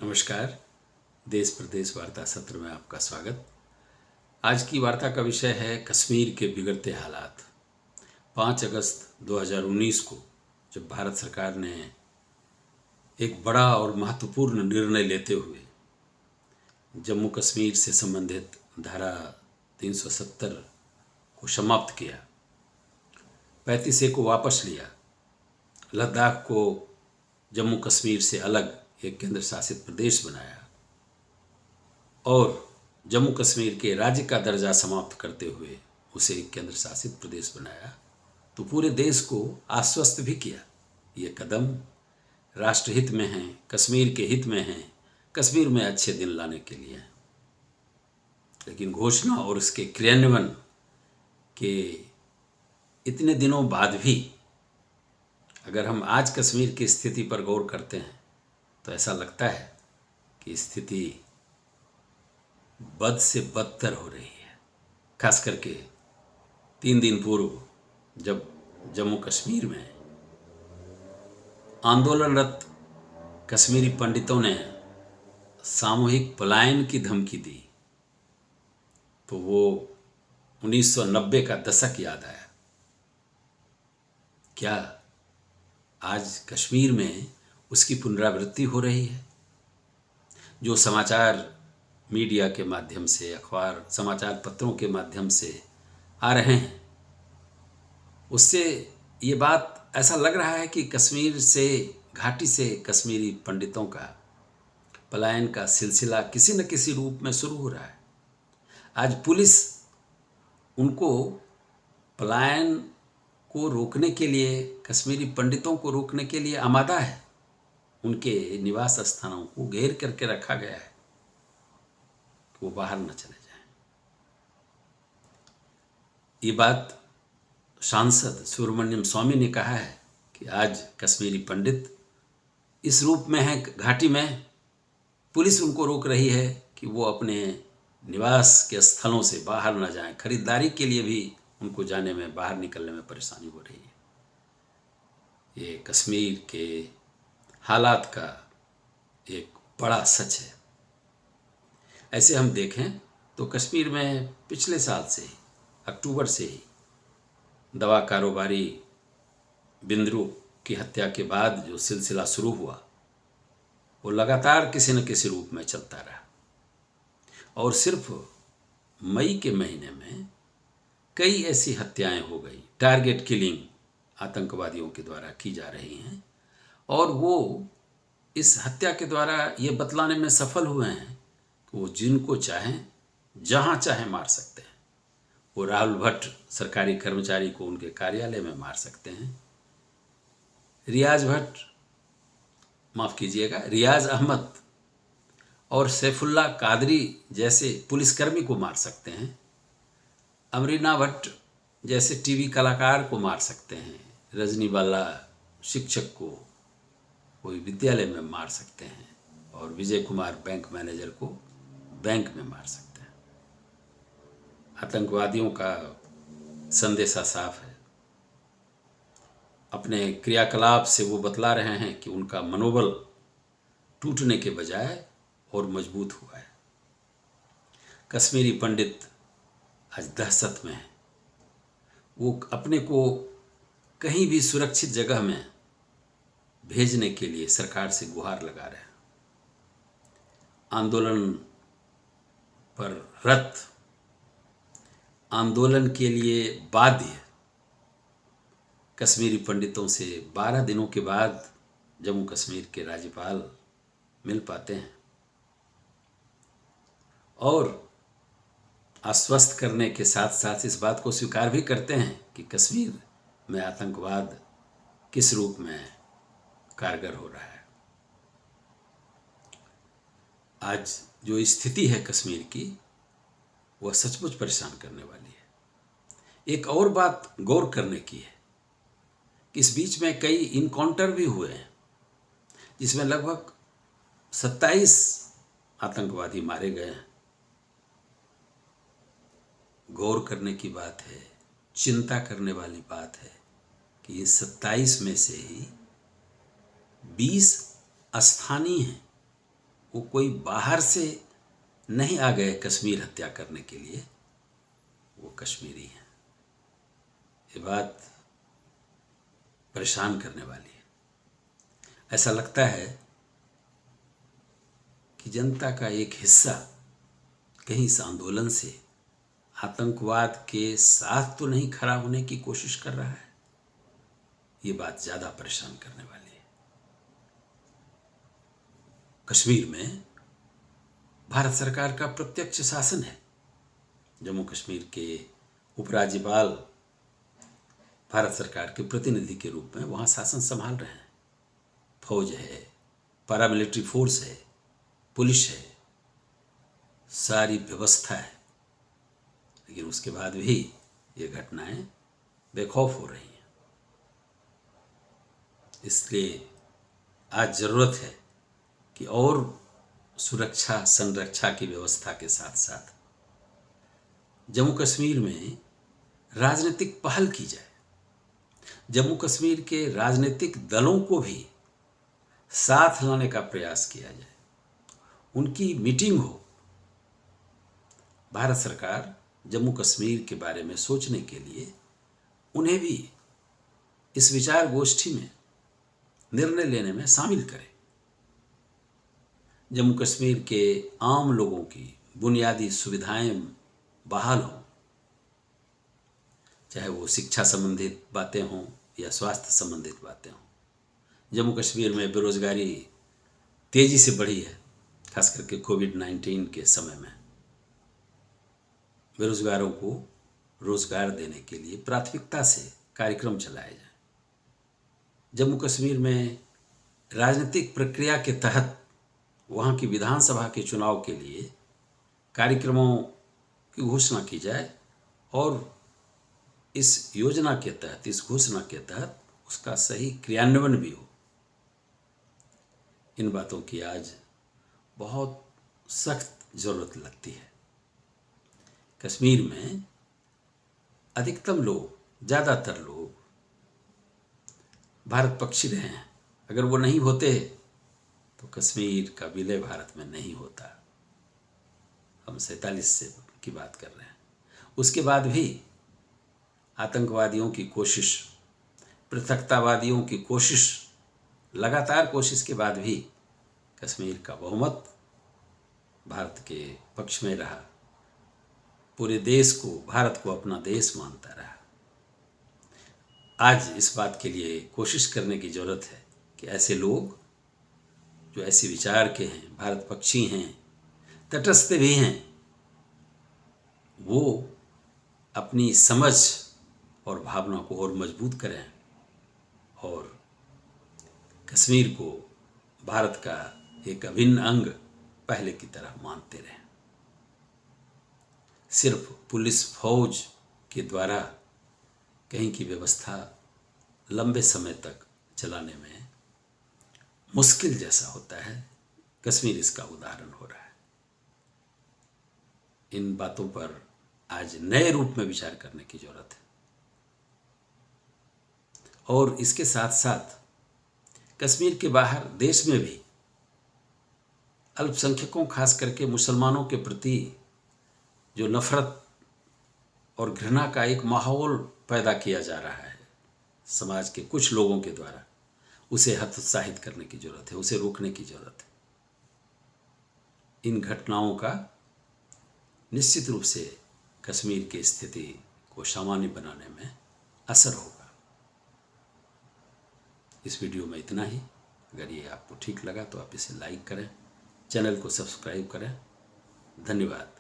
नमस्कार। देश प्रदेश वार्ता सत्र में आपका स्वागत। आज की वार्ता का विषय है कश्मीर के बिगड़ते हालात। 5 अगस्त 2019 को जब भारत सरकार ने एक बड़ा और महत्वपूर्ण निर्णय लेते हुए जम्मू कश्मीर से संबंधित धारा 370 को समाप्त किया, 35A को वापस लिया, लद्दाख को जम्मू कश्मीर से अलग एक केंद्र शासित प्रदेश बनाया और जम्मू कश्मीर के राज्य का दर्जा समाप्त करते हुए उसे एक केंद्र शासित प्रदेश बनाया, तो पूरे देश को आश्वस्त भी किया। ये कदम राष्ट्रहित में है, कश्मीर के हित में है, कश्मीर में अच्छे दिन लाने के लिए है। लेकिन घोषणा और उसके क्रियान्वयन के इतने दिनों बाद भी अगर हम आज कश्मीर की स्थिति पर गौर करते हैं तो ऐसा लगता है कि स्थिति बद से बदतर हो रही है। खास करके 3 दिन पूर्व जब जम्मू कश्मीर में आंदोलनरत कश्मीरी पंडितों ने सामूहिक पलायन की धमकी दी तो वो 1990 का दशक याद आया। क्या आज कश्मीर में उसकी पुनरावृत्ति हो रही है? जो समाचार मीडिया के माध्यम से, अखबार समाचार पत्रों के माध्यम से आ रहे हैं, उससे ये बात ऐसा लग रहा है कि कश्मीर से, घाटी से कश्मीरी पंडितों का पलायन का सिलसिला किसी न किसी रूप में शुरू हो रहा है। आज पुलिस उनको पलायन को रोकने के लिए, कश्मीरी पंडितों को रोकने के लिए आमादा है। उनके निवास स्थानों को घेर करके रखा गया है कि वो बाहर न चले जाएं। ये बात सांसद सुब्रमण्यम स्वामी ने कहा है कि आज कश्मीरी पंडित इस रूप में है घाटी में, पुलिस उनको रोक रही है कि वो अपने निवास के स्थलों से बाहर न जाएं। खरीदारी के लिए भी उनको जाने में, बाहर निकलने में परेशानी हो रही है। ये कश्मीर के हालात का एक बड़ा सच है। ऐसे हम देखें तो कश्मीर में पिछले साल से ही, अक्टूबर से ही दवा कारोबारी बिंद्रू की हत्या के बाद जो सिलसिला शुरू हुआ वो लगातार किसी न किसी रूप में चलता रहा और सिर्फ मई के महीने में कई ऐसी हत्याएं हो गई। टारगेट किलिंग आतंकवादियों के द्वारा की जा रही हैं और वो इस हत्या के द्वारा ये बतलाने में सफल हुए हैं कि वो जिनको चाहें, जहां चाहें मार सकते हैं। वो राहुल भट्ट सरकारी कर्मचारी को उनके कार्यालय में मार सकते हैं, रियाज अहमद और सैफुल्ला कादरी जैसे पुलिसकर्मी को मार सकते हैं, अमरीना भट्ट जैसे टीवी कलाकार को मार सकते हैं, रजनी बाला शिक्षक को कोई विद्यालय में मार सकते हैं और विजय कुमार बैंक मैनेजर को बैंक में मार सकते हैं। आतंकवादियों का संदेशा साफ है। अपने क्रियाकलाप से वो बतला रहे हैं कि उनका मनोबल टूटने के बजाय और मजबूत हुआ है। कश्मीरी पंडित आज दहशत में है। वो अपने को कहीं भी सुरक्षित जगह में भेजने के लिए सरकार से गुहार लगा रहे हैं। आंदोलन पर रत, आंदोलन के लिए बाध्य कश्मीरी पंडितों से 12 दिनों के बाद जम्मू कश्मीर के राज्यपाल मिल पाते हैं और आश्वस्त करने के साथ साथ इस बात को स्वीकार भी करते हैं कि कश्मीर में आतंकवाद किस रूप में कारगर हो रहा है। आज जो स्थिति है कश्मीर की, वह सचमुच परेशान करने वाली है। एक और बात गौर करने की है कि इस बीच में कई इनकाउंटर भी हुए हैं जिसमें लगभग 27 आतंकवादी मारे गए हैं। गौर करने की बात है, चिंता करने वाली बात है कि ये 27 में से ही 20 स्थानीय हैं वो कोई बाहर से नहीं आ गए कश्मीर हत्या करने के लिए, वो कश्मीरी हैं। ये बात परेशान करने वाली है। ऐसा लगता है कि जनता का एक हिस्सा कहीं इस आंदोलन से आतंकवाद के साथ तो नहीं खड़ा होने की कोशिश कर रहा है। ये बात ज़्यादा परेशान करने वाली है। कश्मीर में भारत सरकार का प्रत्यक्ष शासन है। जम्मू कश्मीर के उपराज्यपाल भारत सरकार के प्रतिनिधि के रूप में वहाँ शासन संभाल रहे हैं। फौज है, पैरामिलिट्री फोर्स है, पुलिस है, सारी व्यवस्था है। लेकिन उसके बाद भी ये घटनाएं बेखौफ हो रही हैं। इसलिए आज ज़रूरत है कि और सुरक्षा संरक्षा की व्यवस्था के साथ साथ जम्मू कश्मीर में राजनीतिक पहल की जाए। जम्मू कश्मीर के राजनीतिक दलों को भी साथ लाने का प्रयास किया जाए, उनकी मीटिंग हो। भारत सरकार जम्मू कश्मीर के बारे में सोचने के लिए उन्हें भी इस विचार गोष्ठी में निर्णय लेने में शामिल करे। जम्मू कश्मीर के आम लोगों की बुनियादी सुविधाएं बहाल हों, चाहे वो शिक्षा संबंधित बातें हों या स्वास्थ्य संबंधित बातें हों। जम्मू कश्मीर में बेरोजगारी तेजी से बढ़ी है, खास करके कोविड-19 के समय में। बेरोजगारों को रोजगार देने के लिए प्राथमिकता से कार्यक्रम चलाए जाए। जम्मू कश्मीर में राजनीतिक प्रक्रिया के तहत वहाँ की विधानसभा के चुनाव के लिए कार्यक्रमों की घोषणा की जाए और इस योजना के तहत, इस घोषणा के तहत उसका सही क्रियान्वयन भी हो। इन बातों की आज बहुत सख्त ज़रूरत लगती है। कश्मीर में अधिकतम लोग, ज़्यादातर लोग भारत पक्षी रहे हैं। अगर वो नहीं होते तो कश्मीर का विलय भारत में नहीं होता। हम 47 से की बात कर रहे हैं। उसके बाद भी आतंकवादियों की कोशिश, पृथकतावादियों की कोशिश, लगातार कोशिश के बाद भी कश्मीर का बहुमत भारत के पक्ष में रहा। पूरे देश को, भारत को अपना देश मानता रहा। आज इस बात के लिए कोशिश करने की ज़रूरत है कि ऐसे लोग जो ऐसे विचार के हैं, भारत पक्षी हैं, तटस्थ भी हैं, वो अपनी समझ और भावना को और मजबूत करें और कश्मीर को भारत का एक अभिन्न अंग पहले की तरह मानते रहें। सिर्फ पुलिस फौज के द्वारा कहीं की व्यवस्था लंबे समय तक चलाने में मुश्किल जैसा होता है। कश्मीर इसका उदाहरण हो रहा है। इन बातों पर आज नए रूप में विचार करने की जरूरत है। और इसके साथ साथ कश्मीर के बाहर देश में भी अल्पसंख्यकों, खास करके मुसलमानों के प्रति जो नफरत और घृणा का एक माहौल पैदा किया जा रहा है समाज के कुछ लोगों के द्वारा, उसे हतोत्साहित करने की जरूरत है, उसे रोकने की जरूरत है। इन घटनाओं का निश्चित रूप से कश्मीर की स्थिति को सामान्य बनाने में असर होगा। इस वीडियो में इतना ही। अगर ये आपको ठीक लगा तो आप इसे लाइक करें, चैनल को सब्सक्राइब करें। धन्यवाद।